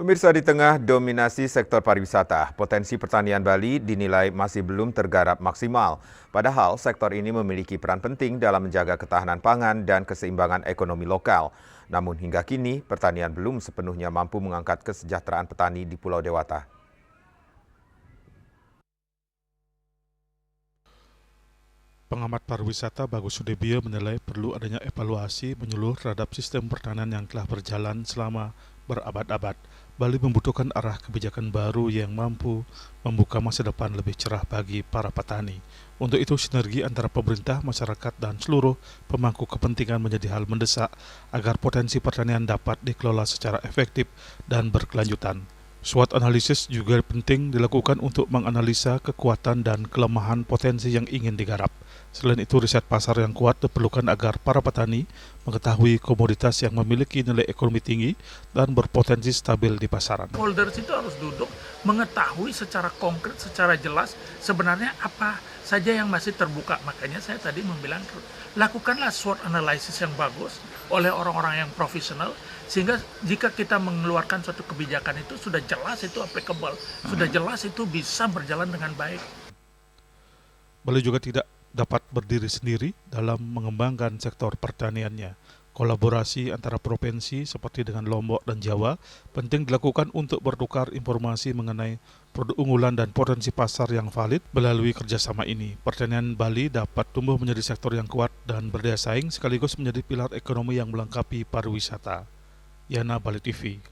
Pemirsa, di tengah dominasi sektor pariwisata, potensi pertanian Bali dinilai masih belum tergarap maksimal. Padahal sektor ini memiliki peran penting dalam menjaga ketahanan pangan dan keseimbangan ekonomi lokal. Namun hingga kini, pertanian belum sepenuhnya mampu mengangkat kesejahteraan petani di Pulau Dewata. Pengamat pariwisata Bagus Sudebyo menilai perlu adanya evaluasi menyeluruh terhadap sistem pertanian yang telah berjalan selama berabad-abad. Bali membutuhkan arah kebijakan baru yang mampu membuka masa depan lebih cerah bagi para petani. Untuk itu, sinergi antara pemerintah, masyarakat, dan seluruh pemangku kepentingan menjadi hal mendesak agar potensi pertanian dapat dikelola secara efektif dan berkelanjutan. SWOT analisis juga penting dilakukan untuk menganalisa kekuatan dan kelemahan potensi yang ingin digarap. Selain itu, riset pasar yang kuat diperlukan agar para petani mengetahui komoditas yang memiliki nilai ekonomi tinggi dan berpotensi stabil di pasaran. Holders itu harus duduk mengetahui secara konkret, secara jelas sebenarnya apa saja yang masih terbuka. Makanya saya tadi membilang lakukanlah SWOT analysis yang bagus oleh orang-orang yang profesional, sehingga jika kita mengeluarkan suatu kebijakan itu sudah jelas itu applicable, sudah jelas itu bisa berjalan dengan baik. Bali juga tidak dapat berdiri sendiri dalam mengembangkan sektor pertaniannya. Kolaborasi antara provinsi seperti dengan Lombok dan Jawa penting dilakukan untuk bertukar informasi mengenai produk unggulan dan potensi pasar yang valid. Melalui kerjasama ini, pertanian Bali dapat tumbuh menjadi sektor yang kuat dan berdaya saing sekaligus menjadi pilar ekonomi yang melengkapi pariwisata. Yana Bali TV.